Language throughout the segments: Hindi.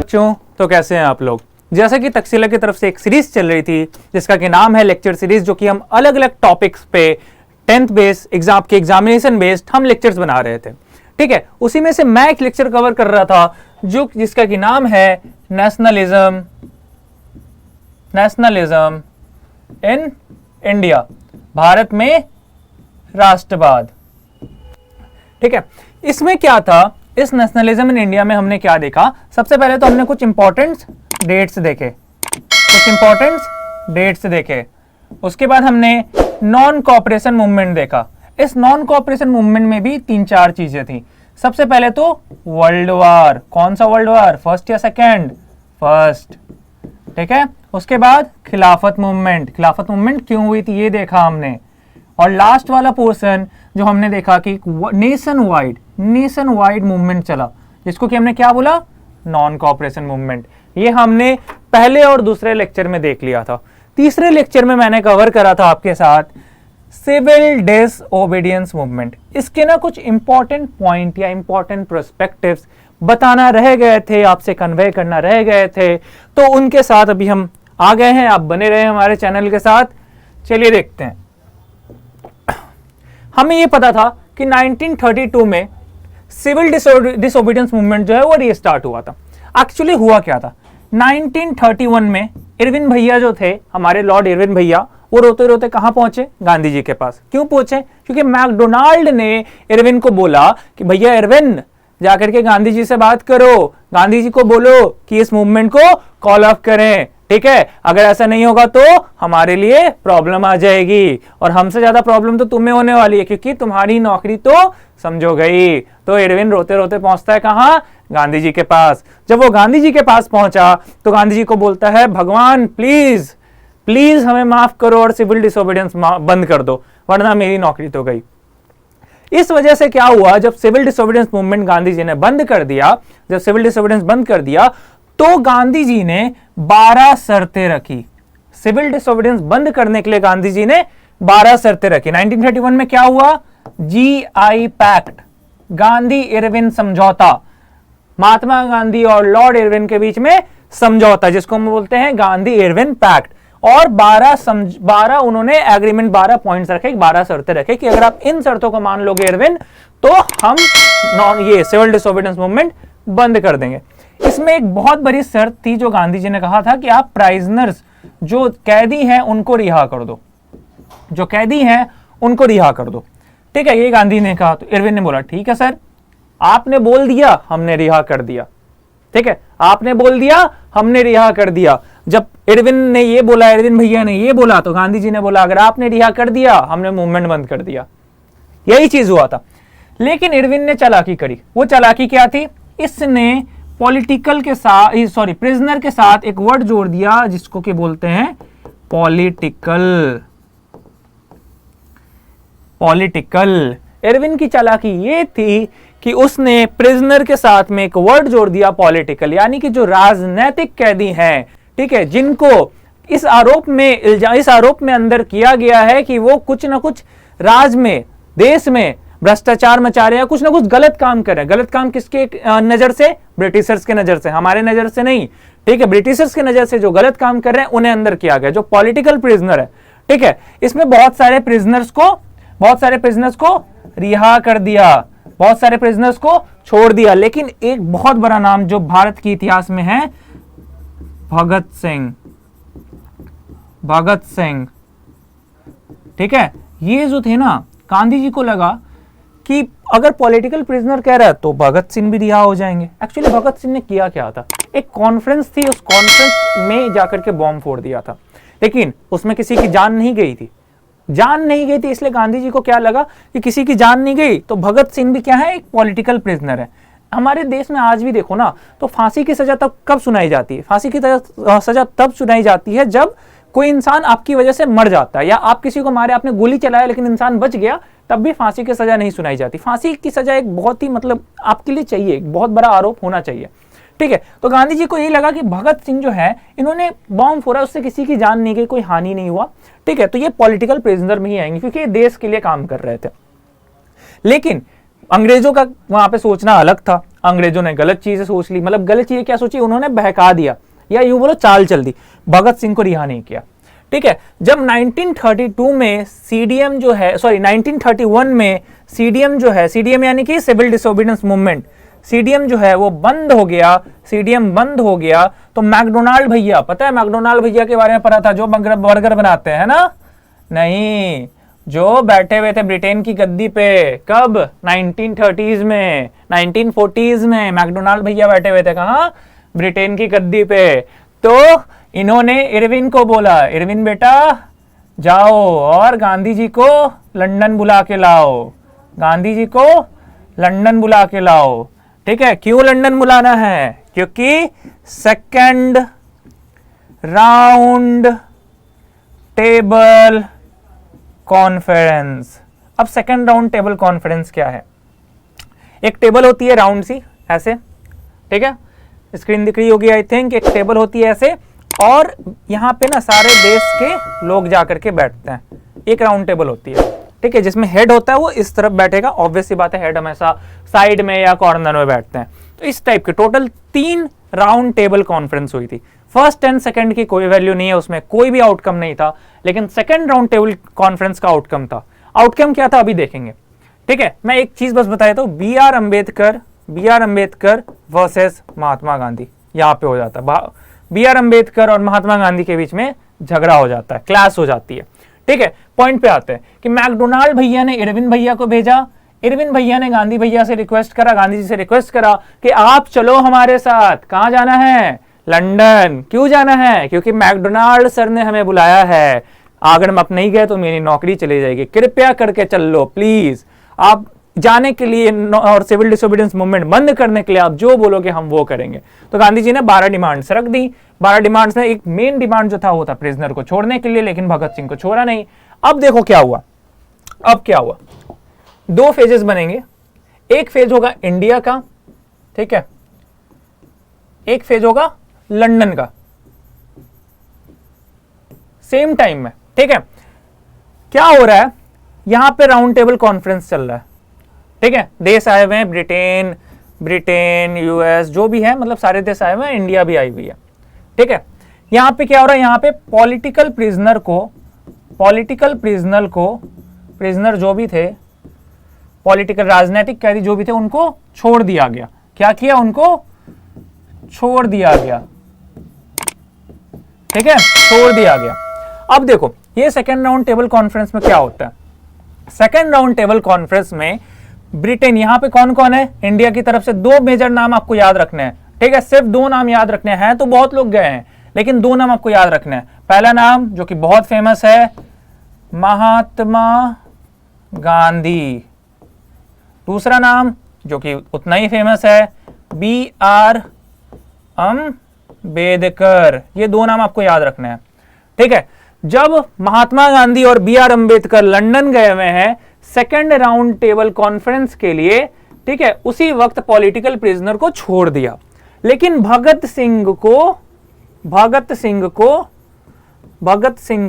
बच्चों, तो कैसे हैं आप लोग। जैसा कि तक्षशिला की तरफ से एक सीरीज चल रही थी जिसका कि नाम है लेक्चर सीरीज, जो कि हम अलग अलग टॉपिक्स पे 10th बेस एग्जाम के एग्जामिनेशन बेस्ड हम लेक्चर्स बना रहे थे। ठीक है, उसी में से मैं एक लेक्चर कवर कर रहा था जिसका कि नाम है नेशनलिज्म इन इंडिया, भारत में राष्ट्रवाद। ठीक है, इसमें क्या था, इस नेशनलिज्म इन इंडिया में हमने क्या देखा। सबसे पहले तो हमने कुछ इंपॉर्टेंट डेट्स देखे, उसके बाद हमने नॉन कोऑपरेशन मूवमेंट देखा। इस नॉन कोऑपरेशन मूवमेंट में भी 3-4 चीजें थी। सबसे पहले तो वर्ल्ड वार, कौन सा वर्ल्ड वार, फर्स्ट या सेकेंड, फर्स्ट। ठीक है, उसके बाद खिलाफत मूवमेंट क्यों हुई थी ये देखा हमने। और लास्ट वाला पोर्शन जो हमने देखा कि नेशन वाइड मूवमेंट चला, जिसको कि हमने क्या बोला, नॉन कोऑपरेशन मूवमेंट। ये हमने पहले और दूसरे लेक्चर में देख लिया था। तीसरे लेक्चर में मैंने कवर करा था आपके साथ सिविल डिसओबीडियंस मूवमेंट। इसके ना कुछ इंपॉर्टेंट पॉइंट या इंपॉर्टेंट पर्सपेक्टिव्स बताना रह गए थे, आपसे कन्वे करना रह गए थे, तो उनके साथ अभी हम आ गए हैं। आप बने रहे हमारे चैनल के साथ। चलिए देखते हैं। हमें यह पता था कि 1932 में सिविल डिसओबीडियंस मूवमेंट जो है वो रीस्टार्ट हुआ था। एक्चुअली हुआ क्या था, 1931 में इरविन भैया जो थे, हमारे लॉर्ड इरविन भैया, वो रोते रोते कहां पहुंचे, गांधी जी के पास। क्यों पहुंचे, क्योंकि मैकडोनाल्ड ने इरविन को बोला कि भैया इरविन जाकर के गांधी जी से बात करो, गांधी जी को बोलो कि इस मूवमेंट को कॉल ऑफ करें। ठीक है, अगर ऐसा नहीं होगा तो हमारे लिए प्रॉब्लम आ जाएगी, और हमसे ज्यादा प्रॉब्लम तो तुम्हें होने वाली है, क्योंकि तुम्हारी नौकरी तो समझो गई। तो इरविन रोते रोते पहुंचता है कहां, गांधी जी के पास। जब वो गांधी जी के पास पहुंचा तो गांधी जी को बोलता है, भगवान प्लीज हमें माफ करो और सिविल डिसोबीडियंस बंद कर दो, वरना मेरी नौकरी तो गई। इस वजह से क्या हुआ, जब civil disobedience movement Gandhi ji ने बंद कर दिया, तो गांधी जी ने 12 शर्तें रखी। सिविल डिसोबीडियंस बंद करने के लिए गांधी जी ने 12 शर्तें रखी। 1931 में क्या हुआ, GI पैक्ट, गांधी इरविन समझौता, महात्मा गांधी और लॉर्ड इरविन के बीच में समझौता, जिसको हम बोलते हैं गांधी इरविन पैक्ट। और 12 उन्होंने एग्रीमेंट, 12 पॉइंट्स रखे, 12 शर्तें रखे कि अगर आप इन शर्तों को मान लोगे इरविन, तो हम ये सिविल डिसोबीडियंस मूवमेंट बंद कर देंगे। इसमें एक बहुत बड़ी शर्त थी जो गांधी जी ने कहा था कि आप प्राइजनर्स, जो कैदी हैं, उनको रिहा कर दो, ठीक है, ये गांधी ने कहा। तो इरविन ने बोला ठीक है सर, आपने बोल दिया, हमने रिहा कर दिया। ठीक है, आपने बोल दिया, हमने रिहा कर दिया। जब इरविन ने ये बोला, इरविन भैया ने ये बोला, तो गांधी जी ने बोला अगर आपने रिहा कर दिया, हमने मूवमेंट बंद कर दिया। यही चीज हुआ था। लेकिन इरविन ने चालाकी करी। वो चालाकी क्या थी, इसने प्रिजनर के साथ एक वर्ड जोड़ दिया जिसको कि बोलते हैं पॉलिटिकल। इरविन की चालाकी ये थी कि उसने प्रिजनर के साथ में एक वर्ड जोड़ दिया पॉलिटिकल, यानी कि जो राजनीतिक कैदी हैं, ठीक है, जिनको इस आरोप में अंदर किया गया है कि वो कुछ ना कुछ राज में, देश में भ्रष्टाचार मचा रहे हैं, कुछ ना कुछ गलत काम कर रहे हैं। गलत काम किसके नजर से, ब्रिटिशर्स के नजर से, हमारे नजर से नहीं। ठीक है, ब्रिटिशर्स के नजर से जो गलत काम कर रहे हैं उन्हें अंदर किया गया, जो पॉलिटिकल प्रिजनर है। ठीक है, इसमें बहुत सारे प्रिजनर्स को रिहा कर दिया, बहुत सारे प्रिजनर्स को छोड़ दिया। लेकिन एक बहुत बड़ा नाम जो भारत के इतिहास में है, भगत सिंह। ठीक है, ये जो थे ना, गांधी जी को लगा कि अगर पॉलिटिकल प्रिजनर कह रहा है तो भगत सिंह भी रिहा हो जाएंगे। एक्चुअली भगत सिंह ने किया क्या था, एक कॉन्फ्रेंस थी, उस कॉन्फ्रेंस में जाकर के बॉम्ब फोड़ दिया था, लेकिन उसमें किसी की जान नहीं गई थी। इसलिए गांधी जी को क्या लगा कि किसी की जान नहीं गई तो भगत सिंह भी क्या है, एक पॉलिटिकल प्रिजनर है। हमारे देश में आज भी देखो ना, तो फांसी की सजा कब सुनाई जाती है, फांसी की सजा तब सुनाई जाती है जब कोई इंसान आपकी वजह से मर जाता है, या आप किसी को मारे, आपने गोली चलाया लेकिन इंसान बच गया, तब भी फांसी की सजा नहीं सुनाई जाती। फांसी की सजा एक बहुत ही आपके लिए चाहिए, एक बहुत बड़ा आरोप होना चाहिए। ठीक है, तो गांधी जी को यही लगा कि भगत सिंह जो है, इन्होंने बॉम्ब फोड़ा, उससे किसी की जान नहीं गई, कोई हानि नहीं हुआ। ठीक है, तो ये पॉलिटिकल प्रिजनर में ही आएंगे क्योंकि ये देश के लिए काम कर रहे थे। लेकिन अंग्रेजों का वहां पे सोचना अलग था। अंग्रेजों ने गलत चीजें सोच ली, मतलब गलत चीजें क्या सोची, उन्होंने बहका दिया या यूं बोलो चाल चल दी, भगत सिंह को रिहा नहीं किया। ठीक है, जब 1932 में सीडीएम जो है, सॉरी 1931 में सीडीएम जो है, सीडीएम यानी कि सिविल डिसोबीडियंस मूवमेंट, सीडीएम जो है वो बंद हो गया, सीडीएम बंद हो गया, तो मैकडोनाल्ड भैया, पता है मैकडोनाल्ड भैया के बारे में पता था, जो बर्गर बनाते हैं ना, नहीं, जो बैठे हुए थे ब्रिटेन की गद्दी पे, कब, 1930s में, 1940s में मैकडोनाल्ड भैया बैठे हुए थे, कहां, ब्रिटेन की गद्दी पे। तो इन्होंने इरविन को बोला, इरविन बेटा जाओ और गांधी जी को लंदन बुला के लाओ, गांधी जी को लंदन बुला के लाओ। ठीक है, क्यों लंदन बुलाना है, क्योंकि सेकंड राउंड टेबल कॉन्फ्रेंस। अब सेकंड राउंड टेबल कॉन्फ्रेंस क्या है, एक टेबल होती है राउंड सी ऐसे, ठीक है, स्क्रीन दिख रही होगी आई थिंक, एक टेबल होती है ऐसे, और यहां पे ना सारे देश के लोग जाकर के बैठते हैं, एक राउंड टेबल होती है, ठीक है, जिसमें हेड होता है वो इस तरफ बैठेगा, ऑब्वियस सी बात है, हेड हमेशा साइड में या कॉर्नर में बैठते हैं। तो इस टाइप के टोटल 3 राउंड टेबल कॉन्फ्रेंस हुई थी। फर्स्ट एंड सेकंड की कोई वैल्यू नहीं है, उसमें कोई भी आउटकम नहीं था, लेकिन सेकंड राउंड टेबल कॉन्फ्रेंस का आउटकम था। आउटकम क्या था अभी देखेंगे। ठीक है, मैं एक चीज बस बता देता हूं, B are Ambedkar versus Mahatma Gandhi, यहां पे हो जाता है, बी आर अंबेडकर और महात्मा गांधी के बीच में झगड़ा हो जाता है, क्लास हो जाती है। ठीक है, पॉइंट पे आते हैं कि मैकडोनाल्ड भैया ने इरविन भैया को भेजा, इरविन भैया ने गांधी भैया से रिक्वेस्ट करा, गांधी जी से रिक्वेस्ट करा कि आप चलो हमारे साथ, कहां जाना है, लंदन। क्यों जाना है, क्योंकि मैकडोनाल्ड सर ने हमें बुलाया है, अगर हम अब नहीं गए तो मेरी नौकरी चली जाएगी, कृपया करके चल लो प्लीज। आप जाने के लिए और सिविल डिसोबीडियंस मूवमेंट बंद करने के लिए आप जो बोलोगे हम वो करेंगे। तो गांधी जी ने 12 डिमांड्स रख दी। 12 डिमांड्स में एक मेन डिमांड जो था वो था प्रिजनर को छोड़ने के लिए, लेकिन भगत सिंह को छोड़ा नहीं। अब देखो क्या हुआ, अब क्या हुआ, 2 फेजेस बनेंगे, एक फेज होगा इंडिया का, ठीक है, एक फेज होगा लंदन का, सेम टाइम में। ठीक है, क्या हो रहा है, यहां पे राउंड टेबल कॉन्फ्रेंस चल रहा है, ठीक है, देश आए हुए हैं, ब्रिटेन यूएस जो भी है, मतलब सारे देश आए हुए हैं, इंडिया भी आई हुई है। ठीक है, यहां पे क्या हो रहा है, यहां पे पॉलिटिकल प्रिजनर जो भी थे, पॉलिटिकल राजनीतिक कैदी जो भी थे, उनको छोड़ दिया गया। क्या किया, उनको छोड़ दिया गया। ठीक है, छोड़ दिया गया। अब देखो ये सेकेंड राउंड टेबल कॉन्फ्रेंस में क्या होता है, सेकेंड राउंड टेबल कॉन्फ्रेंस में ब्रिटेन, यहां पे कौन कौन है, इंडिया की तरफ से 2 मेजर नाम आपको याद रखने हैं। ठीक है, सिर्फ 2 नाम याद रखने हैं, तो बहुत लोग गए हैं, लेकिन 2 नाम आपको याद रखने हैं। पहला नाम जो कि बहुत फेमस है, महात्मा गांधी। दूसरा नाम जो कि उतना ही फेमस है, बी आर अम्बेडकर। ये 2 नाम आपको याद रखने हैं। ठीक है, जब महात्मा गांधी और बी आर अम्बेडकर लंदन गए हुए हैं सेकेंड राउंड टेबल कॉन्फ्रेंस के लिए, ठीक है, उसी वक्त पॉलिटिकल प्रिजनर को छोड़ दिया, लेकिन भगत सिंह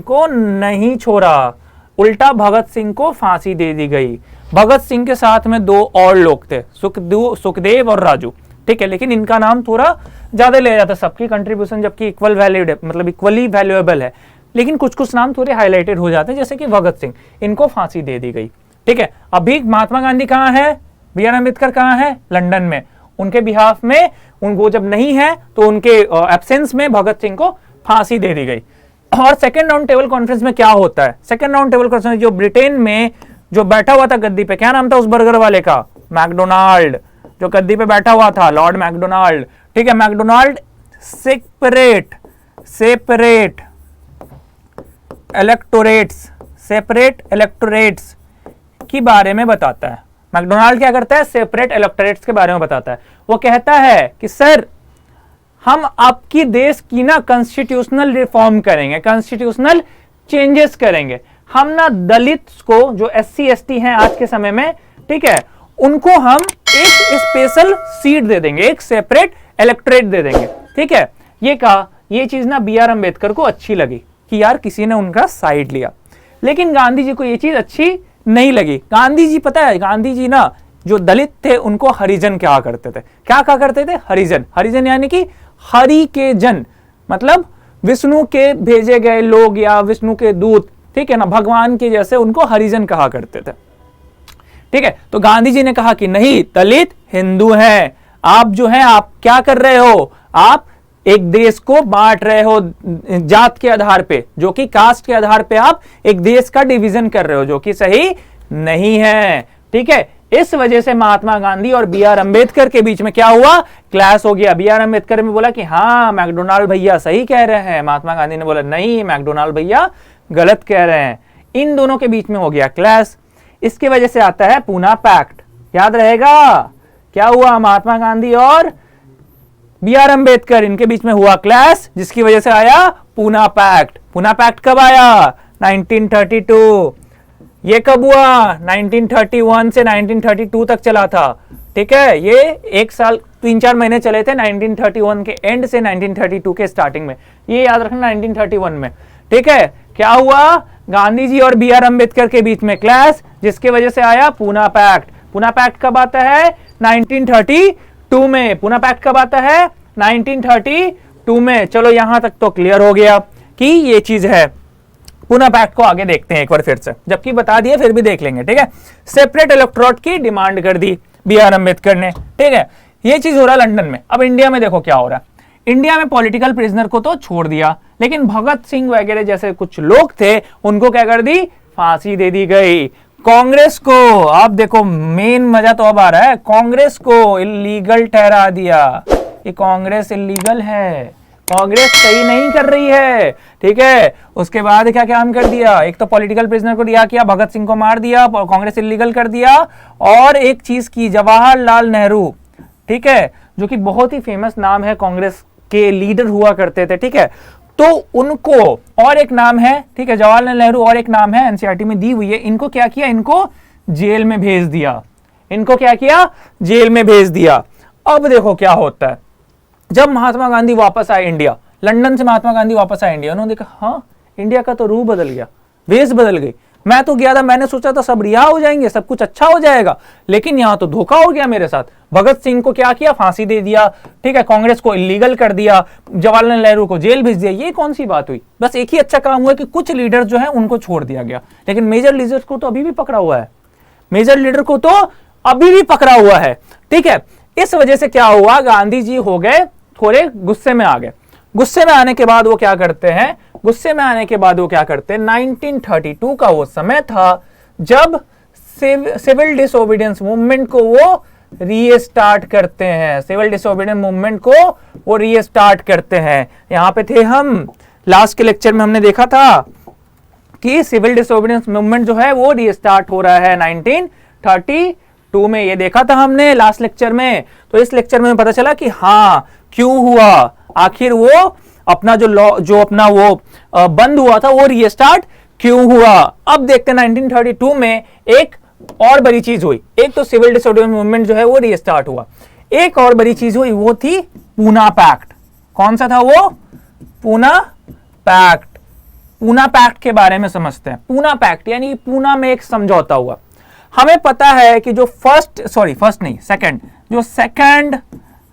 को नहीं छोड़ा, उल्टा भगत सिंह को फांसी दे दी गई। भगत सिंह के साथ में 2 और लोग थे, सुखदेव और राजू। ठीक है, लेकिन इनका नाम थोड़ा ज्यादा लिया जाता है, सबकी कंट्रीब्यूशन जबकि इक्वल वैल्यूड है, मतलब इक्वली वैल्यूएबल है, लेकिन कुछ कुछ नाम थोड़े हाईलाइटेड हो जाते हैं, जैसे कि भगत सिंह, इनको फांसी दे दी गई। ठीक है, अभी महात्मा गांधी कहां है, बी आर अम्बेडकर कहां है, लंदन में, उनके बिहाफ में, उनको जब नहीं है तो उनके एब्सेंस में भगत सिंह को फांसी दे दी गई। और सेकेंड राउंड टेबल कॉन्फ्रेंस में क्या होता है, सेकेंड राउंड टेबल कॉन्फ्रेंस जो ब्रिटेन में जो बैठा हुआ था गद्दी पे, क्या नाम था उस बर्गर वाले का, मैकडोनाल्ड, जो गद्दी पे बैठा हुआ था, लॉर्ड मैकडोनाल्ड। ठीक है, मैकडोनाल्ड सेपरेट इलेक्टोरेट्स की बारे में बताता है। मैकडोनाल्ड क्या करता है, सेपरेट इलेक्टोरेट्स के बारे में बताता है। वो कहता है कि सर हम आपकी देश की ना कॉन्स्टिट्यूशनल रिफॉर्म करेंगे, कॉन्स्टिट्यूशनल चेंजेस करेंगे, हम ना दलित को जो SC ST हैं आज के समय में, ठीक है, उनको हम एक स्पेशल सीट दे देंगे, एक सेपरेट इलेक्टोरेट दे देंगे। ठीक है, ये कहा, ये चीज ना बी आर अम्बेडकर को अच्छी लगी कि यार किसी ने उनका साइड लिया, लेकिन गांधी जी को ये चीज अच्छी नहीं लगी। गांधी जी, पता है, गांधी जी ना जो दलित थे उनको हरिजन कहा करते थे। क्या कहा करते थे? हरिजन। हरिजन यानी कि हरि के जन, मतलब विष्णु के भेजे गए लोग या विष्णु के दूत, ठीक है ना, भगवान के जैसे उनको हरिजन कहा करते थे। ठीक है, तो गांधी जी ने कहा कि नहीं, दलित हिंदू हैं, आप जो है आप क्या कर रहे हो, आप एक देश को बांट रहे हो जात के आधार पे, जो कि कास्ट के आधार पे आप एक देश का डिवीजन कर रहे हो, जो कि सही नहीं है। ठीक है, इस वजह से महात्मा गांधी और बी आर अंबेडकर के बीच में क्या हुआ? क्लैश हो गया। बी आर अंबेडकर ने बोला कि हाँ मैकडोनाल्ड भैया सही कह रहे हैं, महात्मा गांधी ने बोला नहीं मैकडोनाल्ड भैया गलत कह रहे हैं। इन दोनों के बीच में हो गया क्लैश। इसकी वजह से आता है पूना पैक्ट। याद रहेगा क्या हुआ? महात्मा गांधी और बी आर अंबेडकर, इनके बीच में हुआ क्लैश, जिसकी वजह से आया पूना पैक्ट। पूना पैक्ट कब आया? 1932। ये कब हुआ? 1931 से 1932 तक चला था। ठीक है, ये एक साल 3-4 महीने चले थे, 1931 के एंड से 1932 के स्टार्टिंग में। ये याद रखना 1931 में। ठीक है, क्या हुआ? गांधी जी और बी आर अंबेडकर के बीच में क्लैश, जिसकी वजह से आया पूना पैक्ट। पूना पैक्ट कब आता है? 1932 में। पूना पैक्ट कब आता है? 1932 में। चलो यहां तक तो क्लियर हो गया कि ये चीज है। पूना पैक्ट को आगे देखते हैं एक बार फिर से, जबकि बता दिया फिर भी देख लेंगे। ठीक है, सेपरेट इलेक्टोरेट की डिमांड कर दी बी आर अंबेडकर ने। ठीक है, ये चीज हो रहा है लंदन में। अब इंडिया में देखो क्या हो रहा है। इंडिया में पॉलिटिकल प्रिजनर को तो छोड़ दिया, लेकिन भगत सिंह वगैरह जैसे कुछ लोग थे उनको क्या कर दी? फांसी दे दी गई। कांग्रेस को, अब देखो मेन मजा तो अब आ रहा है, कांग्रेस को इलीगल ठहरा दिया। ये कांग्रेस इलीगल है, कांग्रेस सही नहीं कर रही है। ठीक है, उसके बाद क्या काम कर दिया? एक तो पॉलिटिकल प्रिजनर को रिहा किया, भगत सिंह को मार दिया, कांग्रेस इलीगल कर दिया, और एक चीज की, जवाहरलाल नेहरू, ठीक है, जो कि बहुत ही फेमस नाम है, कांग्रेस के लीडर हुआ करते थे। ठीक है, तो उनको, और एक नाम है, ठीक है, जवाहरलाल नेहरू, और एक नाम है एनसीईआरटी में दी हुई है, इनको क्या किया? इनको जेल में भेज दिया। इनको क्या किया? जेल में भेज दिया। अब देखो क्या होता है। जब महात्मा गांधी वापस आए इंडिया, लंदन से महात्मा गांधी वापस आए इंडिया, उन्होंने देखा हाँ इंडिया का तो रूह बदल गया, वेश बदल गई। मैं तो गया था, मैंने सोचा था सब रिहा हो जाएंगे, सब कुछ अच्छा हो जाएगा, लेकिन यहां तो धोखा हो गया मेरे साथ। भगत सिंह को क्या किया? फांसी दे दिया। ठीक है, कांग्रेस को इलीगल कर दिया, जवाहरलाल नेहरू को जेल भेज दिया। ये कौन सी बात हुई? बस एक ही अच्छा काम हुआ कि कुछ लीडर जो है उनको छोड़ दिया गया, लेकिन मेजर लीडर्स को तो अभी भी पकड़ा हुआ है। मेजर लीडर को तो अभी भी पकड़ा हुआ है। ठीक है, इस वजह से क्या हुआ? गांधी जी हो गए थोड़े गुस्से में आ गए। गुस्से में आने के बाद वो क्या करते हैं? 1932 का वो समय था जब सिविल डिसोबीडियंस मूवमेंट को वो रीस्टार्ट करते हैं। सिविल डिसोबीडियंस मूवमेंट को वो रीस्टार्ट करते हैं। यहां पे थे हम, लास्ट के लेक्चर में हमने देखा था कि सिविल डिसोबीडियंस मूवमेंट जो है वो रीस्टार्ट हो रहा है 1932 में। ये देखा था हमने लास्ट लेक्चर में। तो इस लेक्चर में पता चला कि हाँ क्यों हुआ, आखिर वो अपना जो अपना वो बंद हुआ था वो रीस्टार्ट क्यों हुआ। अब देखते हैं 1932 में एक और बड़ी चीज हुई। एक तो सिविल डिसोबीडियंस मूवमेंट जो है वो रीस्टार्ट हुआ, एक और बड़ी चीज हुई, वो थी पूना पैक्ट। कौन सा था वो? पूना पैक्ट। पूना पैक्ट के बारे में समझते हैं। पूना पैक्ट यानी पूना में एक समझौता हुआ। हमें पता है कि जो सेकंड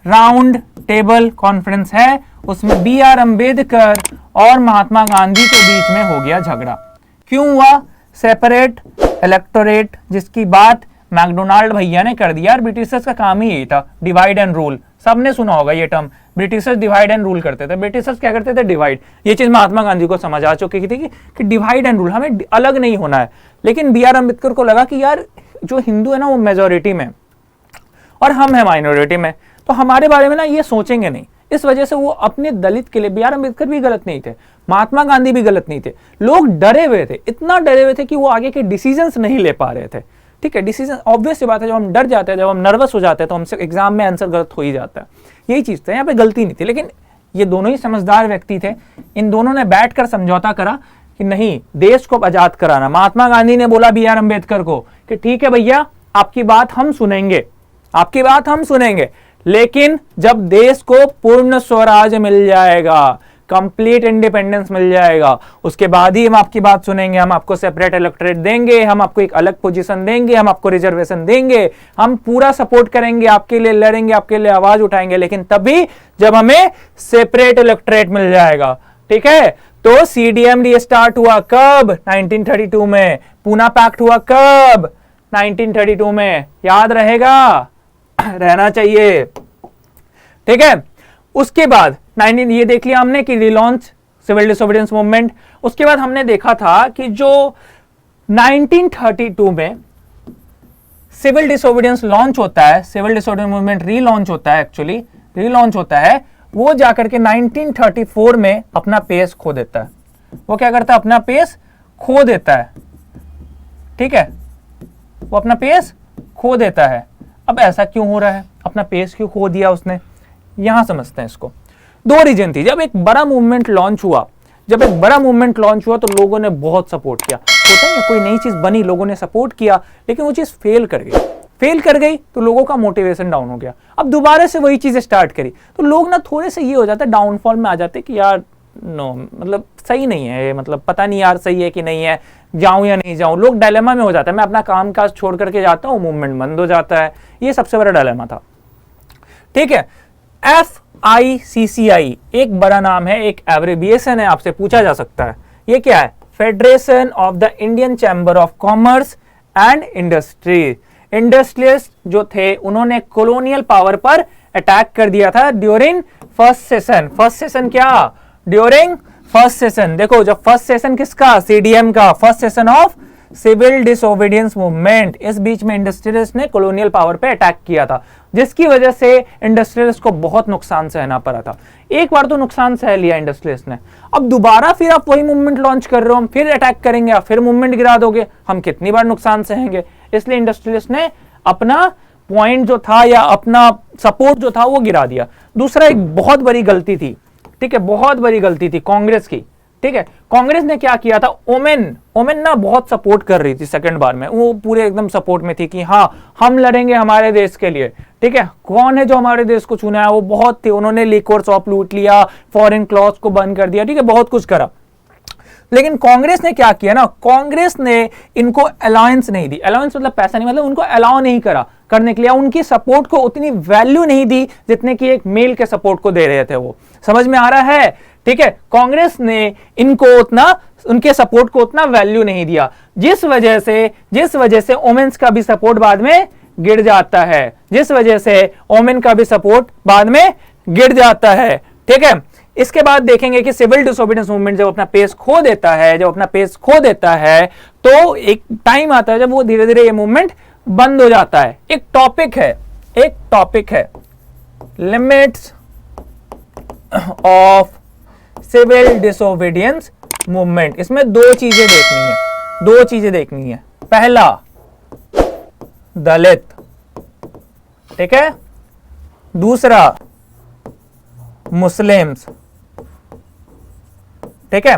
राउंड टेबल कॉन्फ्रेंस है उसमें बी आर अंबेडकर और महात्मा गांधी के बीच में हो गया झगड़ा। क्यों हुआ? सेपरेट इलेक्टोरेट, जिसकी बात मैकडोनाल्ड भैया ने कर दिया। और ब्रिटिशर्स का काम ही यही था, डिवाइड एंड रूल। सबने सुना होगा ये term, Britishers divide and rule करते थे। ब्रिटिशर्स क्या करते थे? डिवाइड। ये चीज महात्मा गांधी को समझ आ चुकी थी कि डिवाइड एंड रूल, हमें अलग नहीं होना है। लेकिन बी आर अंबेडकर को लगा कि यार जो हिंदू है ना वो मेजोरिटी में और हम है माइनॉरिटी में, तो हमारे बारे में ना ये सोचेंगे नहीं। इस वजह से वो अपने दलित के लिए, बी आर अंबेडकर भी गलत नहीं थे, महात्मा गांधी भी गलत नहीं थे, लोग डरे हुए थे, इतना डरे हुए थे कि वो आगे के डिसीजंस नहीं ले पा रहे थे। ठीक है, डिसीजन ऑब्वियस सी बात है, जब हम डर जाते हैं, जब हम नर्वस हो जाते हैं तो हमसे एग्जाम में आंसर गलत हो ही जाता है। यही चीज था, यहाँ पे गलती नहीं थी। लेकिन ये दोनों ही समझदार व्यक्ति थे, इन दोनों ने बैठकर समझौता करा कि नहीं, देश को आजाद कराना। महात्मा गांधी ने बोला बी आर अंबेडकर को कि ठीक है भैया, आपकी बात हम सुनेंगे, आपकी बात हम सुनेंगे, लेकिन जब देश को पूर्ण स्वराज मिल जाएगा, कंप्लीट इंडिपेंडेंस मिल जाएगा, उसके बाद ही हम आपकी बात सुनेंगे, हम आपको सेपरेट इलेक्टोरेट देंगे, हम आपको एक अलग पोजीशन देंगे, हम आपको रिजर्वेशन देंगे, हम पूरा सपोर्ट करेंगे, आपके लिए लड़ेंगे, आपके लिए आवाज उठाएंगे, लेकिन तभी जब हमें सेपरेट इलेक्टोरेट मिल जाएगा। ठीक है, तो सीडीएम रीस्टार्ट हुआ कब? 1932 में। पूना पैक्ट हुआ कब? 1932 में। याद रहेगा, रहना चाहिए। ठीक है, उसके बाद 19 ये देख लिया हमने कि रिलॉन्च सिविल डिसोबीडियंस मूवमेंट। उसके बाद हमने देखा था कि जो 1932 में सिविल डिसोबीडियंस लॉन्च होता है, सिविल डिसोबीडियंस मूवमेंट रीलॉन्च होता है, एक्चुअली रीलॉन्च होता है, वो जाकर के 1934 में अपना पेस खो देता है। वो क्या करता है? अपना पेस खो देता है। ठीक है, वो अपना पेस खो देता है। अब ऐसा क्यों हो रहा है? अपना पेस क्यों खो दिया उसने? यहां समझते हैं इसको। दो रीजन थी। जब एक बड़ा मूवमेंट लॉन्च हुआ, तो लोगों ने बहुत सपोर्ट किया। होता है कोई नई चीज बनी, लोगों ने सपोर्ट किया, लेकिन वो चीज फेल कर गई तो लोगों का मोटिवेशन डाउन हो गया। अब दोबारा से वही चीज स्टार्ट करी तो लोग ना थोड़े से ये हो जाते, डाउनफॉल में आ जाते कि यार नो, मतलब सही नहीं है ये, मतलब पता नहीं यार सही है कि नहीं है, जाऊं या नहीं जाऊं। लोग डायलेमा में हो जाता है, मैं अपना काम काज छोड़ करके जाता हूं, मूवमेंट बंद हो जाता है। ये सबसे बड़ा डायलेमा था। ठीक है, FICCI एक बड़ा नाम है, एक एब्रिविएशन है, आपसे पूछा जा सकता है। ये क्या है? Federation of the Indian chamber of commerce and industry. Industrialist जो थे उन्होंने कॉलोनियल पावर पर अटैक कर दिया था during first session. First session क्या? During first session. देखो, जब फर्स्ट सेशन किसका? CDM का, first session of civil disobedience movement. इस बीच में इंडस्ट्रियलिस्ट ने कॉलोनियल पावर पे अटैक किया था, जिसकी वजह से इंडस्ट्रियलिस्ट को बहुत नुकसान सहना पड़ा था। एक बार तो नुकसान सह लिया इंडस्ट्रियलिस्ट ने, अब दोबारा फिर आप वही मूवमेंट लॉन्च कर रहे हो, हम फिर अटैक करेंगे, आप फिर मूवमेंट गिरा दोगे, हम कितनी बार नुकसान सहेंगे? इसलिए इंडस्ट्रियलिस्ट ने अपना पॉइंट जो था या अपना सपोर्ट जो था वो गिरा दिया। दूसरा, एक बहुत बड़ी गलती थी, ठीक है, बहुत बड़ी गलती थी कांग्रेस की। ठीक है, कांग्रेस ने क्या किया था? ओमेन ना बहुत सपोर्ट कर रही थी सेकंड बार में, वो पूरे एकदम सपोर्ट में थी कि हाँ हम लड़ेंगे हमारे देश के लिए। ठीक है, कौन है जो हमारे देश को चुना है? वो बहुत थे, उन्होंने लिक्वर शॉप लूट लिया, फॉरेन क्लॉथ्स को बंद कर दिया, ठीक है, बहुत कुछ करा। लेकिन कांग्रेस ने क्या किया ना, कांग्रेस ने इनको अलाउंस नहीं दी। अलाउंस मतलब पैसा नहीं, मतलब उनको अलाउ नहीं करा करने के लिए, उनकी सपोर्ट को उतनी वैल्यू नहीं दी जितने कि एक मेल के सपोर्ट को दे रहे थे वो। समझ में आ रहा है? ठीक है, कांग्रेस ने इनको उतना, उनके सपोर्ट को उतना वैल्यू नहीं दिया, जिस वजह से वोमेन्स का भी सपोर्ट बाद में गिर जाता है, जिस वजह से वोमेन का भी सपोर्ट बाद में गिर जाता है। ठीक है, इसके बाद देखेंगे कि सिविल डिसोबीडियंस मूवमेंट जब अपना पेस खो देता है, तो एक टाइम आता है जब वो धीरे धीरे ये मूवमेंट बंद हो जाता है। एक टॉपिक है limits of civil disobedience movement. इसमें दो चीजें देखनी है। पहला, दलित, ठीक है, दूसरा मुस्लिम्स। ठीक है,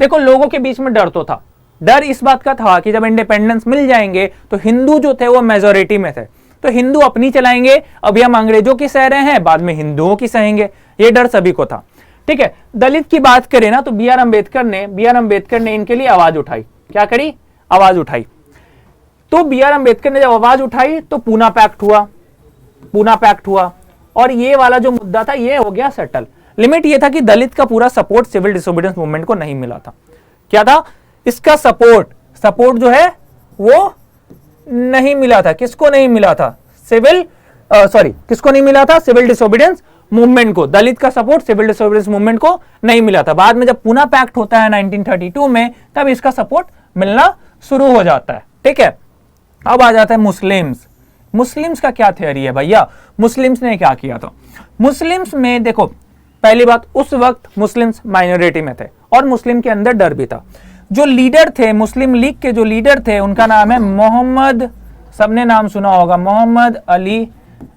देखो लोगों के बीच में डर तो था, डर इस बात का था कि जब इंडिपेंडेंस मिल जाएंगे तो हिंदू जो थे वो मेजोरिटी में थे, तो हिंदू अपनी चलाएंगे, अभी हम अंग्रेजों की सह रहे हैं, बाद में हिंदुओं की सहेंगे, ये डर सभी को था। ठीक है, दलित की बात करें ना तो बी आर अंबेडकर ने इनके लिए आवाज उठाई। क्या करी? आवाज उठाई। तो बी आर अंबेडकर ने जब आवाज उठाई तो पूना पैक्ट हुआ और ये वाला जो मुद्दा था ये हो गया सेटल। लिमिट ये था कि दलित का पूरा सपोर्ट सिविल डिसोबीडियंस मूवमेंट को नहीं मिला था। क्या था? इसका सपोर्ट जो है वो नहीं मिला था। किसको नहीं मिला था? किसको नहीं मिला था? सिविल डिसोबीडियंस मूवमेंट को। दलित का सपोर्ट सिविल डिसोबीडियंस मूवमेंट को नहीं मिला था। बाद में जब पूना पैक्ट होता है 1932 में, तब इसका सपोर्ट मिलना शुरू हो जाता है। ठीक है, अब आ जाता है मुस्लिम्स का क्या थ्योरी है भैया? मुस्लिम्स ने क्या किया था? मुस्लिम्स में देखो, पहली बात, उस वक्त मुस्लिम्स माइनॉरिटी में थे और मुस्लिम के अंदर डर भी था। जो लीडर थे, मुस्लिम लीग के जो लीडर थे, उनका नाम है मोहम्मद, सबने नाम सुना होगा, मोहम्मद अली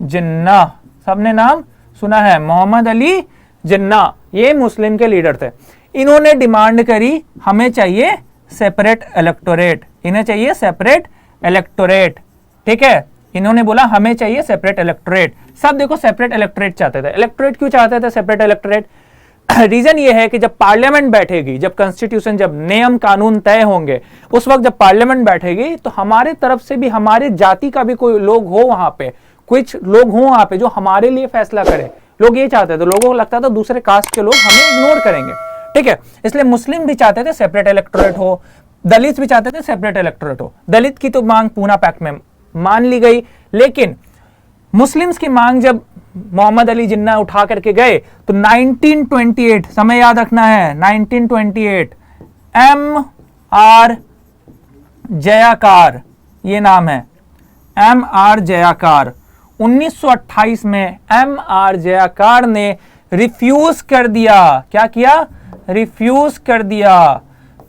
जिन्ना। सबने नाम सुना है, मोहम्मद अली जिन्ना। ये मुस्लिम के लीडर थे। इन्होंने डिमांड करी, हमें चाहिए सेपरेट इलेक्टोरेट, इन्हें चाहिए सेपरेट इलेक्टोरेट। ठीक है, इन्होंने बोला हमें चाहिए सेपरेट इलेक्टोरेट। सब देखो सेपरेट इलेक्टोरेट चाहते थे। इलेक्टोरेट क्यों चाहते थे? सेपरेट इलेक्टोरेट रीजन ये है कि जब पार्लियामेंट बैठेगी, जब कॉन्स्टिट्यूशन, जब नियम कानून तय होंगे, उस वक्त जब पार्लियामेंट बैठेगी तो हमारे तरफ से भी, हमारे जाति का भी कोई लोग हो वहां पे, कुछ लोग हो वहां पे जो हमारे लिए फैसला करे। लोग ये चाहते थे, लोगों को लगता था दूसरे कास्ट के लोग हमें इग्नोर करेंगे, ठीक है। इसलिए मुस्लिम भी चाहते थे सेपरेट इलेक्टोरेट हो, दलित भी चाहते थे सेपरेट इलेक्टोरेट हो। दलित की तो मांग पूना पैक्ट में मान ली गई, लेकिन मुस्लिम्स की मांग जब मोहम्मद अली जिन्ना उठा करके गए तो 1928, समय याद रखना है, 1928, एम आर जयाकार, ये नाम है, एम आर जयाकार। 1928 में एम आर जयाकार ने रिफ्यूज कर दिया, क्या किया? रिफ्यूज कर दिया,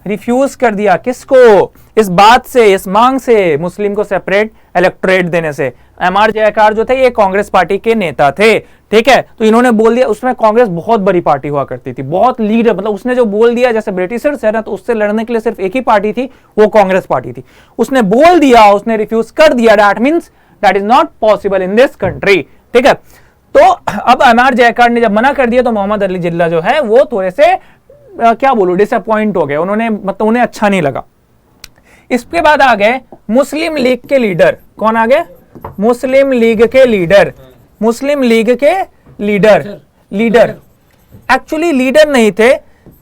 रिफ्यूज कर दिया किसको? इस बात से, इस मांग से, मुस्लिम को सेपरेट इलेक्टोरेट देने से। एम आर जयकार जो थे ये कांग्रेस पार्टी के नेता थे, ठीक है। तो इन्होंने बोल दिया, उसमें कांग्रेस बहुत बड़ी पार्टी हुआ करती थी, बहुत लीडर, मतलब उसने जो बोल दिया, जैसे ब्रिटिशर्स है ना, तो उससे लड़ने के लिए सिर्फ एक ही पार्टी थी, वो कांग्रेस पार्टी थी। उसने बोल दिया, उसने रिफ्यूज कर दिया, that means that is not possible in this country, ठीक है। तो अब एम आर जयकार ने जब मना कर दिया तो मोहम्मद अली जिन्ना जो है वो थोड़े से क्या बोलूं, डिसअपॉइंट हो गए, उन्होंने, मतलब उन्हें अच्छा नहीं लगा। इसके बाद आ गए मुस्लिम लीग के लीडर। कौन आ गए? मुस्लिम लीग के लीडर, मुस्लिम लीग के लीडर एक्चुअली लीडर नहीं थे,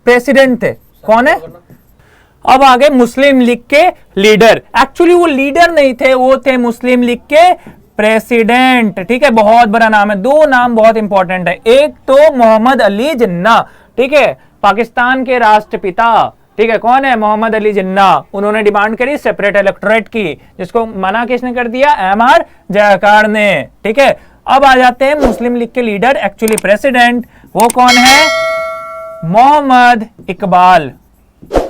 प्रेसिडेंट थे। कौन है? अब आ गए मुस्लिम लीग के लीडर। एक्चुअली वो लीडर नहीं थे, वो थे मुस्लिम लीग के प्रेसिडेंट, ठीक है। बहुत बड़ा नाम है, दो नाम बहुत इंपॉर्टेंट है। एक तो मोहम्मद अली जिन्ना, ठीक है, पाकिस्तान के राष्ट्रपिता, ठीक है। कौन है? मोहम्मद अली जिन्ना। उन्होंने डिमांड करी सेपरेट इलेक्टोरेट की, जिसको मना किसने कर दिया? एम आर जयकार ने, ठीक है। अब आ जाते हैं मुस्लिम लीग के लीडर, एक्चुअली प्रेसिडेंट, वो कौन है? मोहम्मद इकबाल,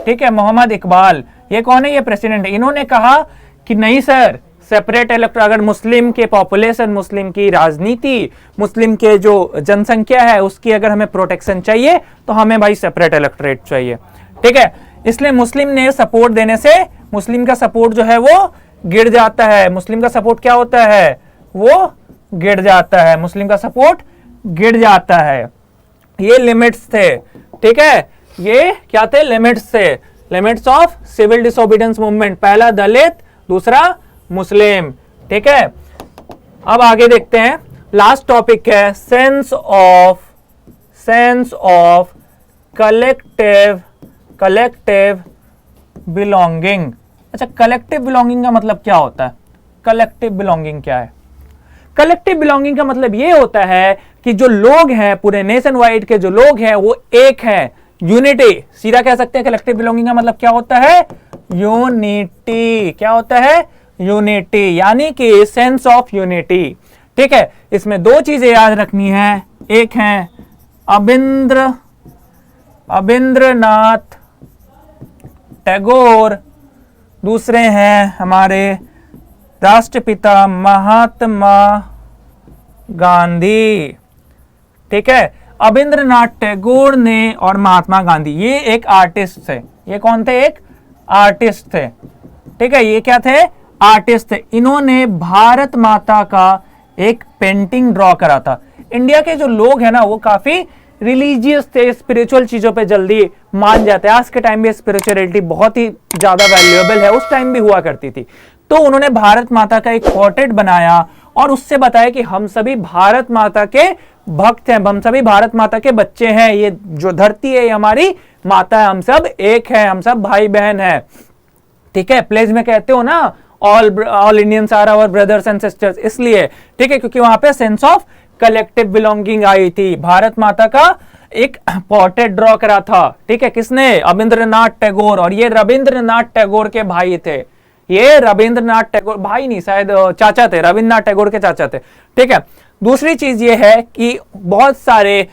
ठीक है, मोहम्मद इकबाल। ये कौन है? ये प्रेसिडेंट है। इन्होंने कहा कि नहीं सर, सेपरेट इलेक्टोरेट, अगर मुस्लिम के पॉपुलेशन, मुस्लिम की राजनीति, मुस्लिम के जो जनसंख्या है उसकी अगर हमें प्रोटेक्शन चाहिए तो हमें भाई सेपरेट इलेक्टोरेट चाहिए, ठीक है। इसलिए मुस्लिम ने सपोर्ट देने से मुस्लिम का सपोर्ट जो है वो गिर जाता है। मुस्लिम का सपोर्ट क्या होता है? वो गिर जाता है, मुस्लिम का सपोर्ट गिर जाता है। ये लिमिट्स थे, ठीक है, ये क्या थे? लिमिट्स थे, limits of civil disobedience movement. पहला दलित, दूसरा मुस्लिम, ठीक है। अब आगे देखते हैं, लास्ट टॉपिक है सेंस ऑफ कलेक्टिव बिलोंगिंग। अच्छा, कलेक्टिव बिलोंगिंग का मतलब क्या होता है? कलेक्टिव बिलोंगिंग क्या है? कलेक्टिव बिलोंगिंग का मतलब ये होता है कि जो लोग हैं, पूरे नेशन वाइड के जो लोग हैं वो एक हैं, यूनिटी। सीधा कह सकते हैं कलेक्टिव बिलोंगिंग का मतलब क्या होता है? यूनिटी। क्या होता है? यूनिटी, यानी कि सेंस ऑफ यूनिटी, ठीक है। इसमें दो चीजें याद रखनी है, एक है अबिंद्रनाथ टैगोर, दूसरे हैं हमारे राष्ट्रपिता महात्मा गांधी, ठीक है। अबिंद्रनाथ टैगोर ने और महात्मा गांधी, ये एक आर्टिस्ट थे। ये कौन थे? एक आर्टिस्ट थे, ठीक है। ये क्या थे? आर्टिस्ट थे। इन्होंने भारत माता का एक पेंटिंग ड्रॉ करा था। इंडिया के जो लोग हैं ना वो काफी रिलीजियस थे, स्पिरिचुअल चीजों पे जल्दी मान जाते हैं। आज के टाइम में स्पिरिचुअलिटी बहुत ही ज्यादा वैल्यूएबल है, उस टाइम भी हुआ करती थी। तो उन्होंने भारत माता का एक पोर्ट्रेट बनाया और उससे बताया कि हम सभी भारत माता के भक्त हैं, हम सभी भारत माता के बच्चे हैं, ये जो धरती है ये हमारी माता है, हम सब एक हैं, हम सब भाई बहन हैं, ठीक है। प्लेज में कहते हो ना all Indians are our brothers and sisters, इसलिए, ठीक है, क्योंकि वहां पे सेंस ऑफ कलेक्टिव बिलोंगिंग आई थी। भारत माता का एक पोर्ट्रेट ड्रॉ करा था, ठीक है, किसने? अबिंद्रनाथ टैगोर। और ये रविंद्रनाथ टैगोर के भाई थे। ये रविंद्रनाथ टैगोर, भाई नहीं शायद चाचा थे, रविंद्रनाथ टैगोर के चाचा थे, ठीक है। दूसरी चीज ये है कि बहुत सारे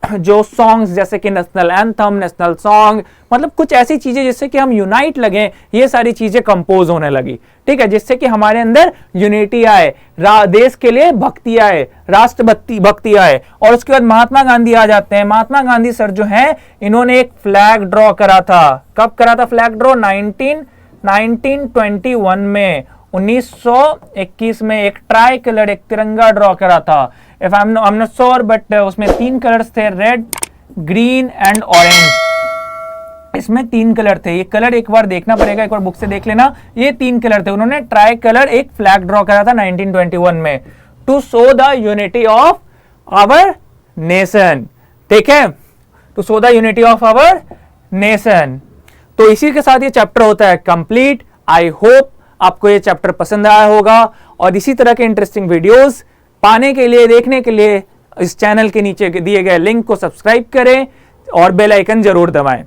जो सॉन्ग्स जैसे कि नेशनल एंथम, नेशनल सॉन्ग, मतलब कुछ ऐसी चीजें जिससे कि हम यूनाइट लगे, ये सारी चीजें कंपोज होने लगी, ठीक है, जिससे कि हमारे अंदर यूनिटी आए, देश के लिए भक्ति आए, राष्ट्रभक्ति भक्ति आए। और उसके बाद महात्मा गांधी आ जाते हैं। महात्मा गांधी सर जो हैं, इन्होंने एक फ्लैग ड्रॉ करा था। कब करा था फ्लैग ड्रॉ? 1921 में, 1921 में एक ट्राई कलर, एक तिरंगा ड्रॉ करा था। If I am not sure, but उसमें 3 कलर्स थे, रेड, ग्रीन एंड ऑरेंज। इसमें 3 कलर थे, ये कलर एक बार देखना पड़ेगा, एक बार बुक से देख लेना। ये 3 कलर थे, उन्होंने ट्राई कलर एक फ्लैग ड्रॉ करा था 1921 में, to show the unity of our nation. ठीक है, to show the unity of our nation. तो इसी के साथ ये चैप्टर होता है कंप्लीट। आई होप आपको ये चैप्टर पसंद आया होगा, और इसी तरह के इंटरेस्टिंग वीडियोस पाने के लिए, देखने के लिए इस चैनल के नीचे दिए गए लिंक को सब्सक्राइब करें और बेल आइकन जरूर दबाएं।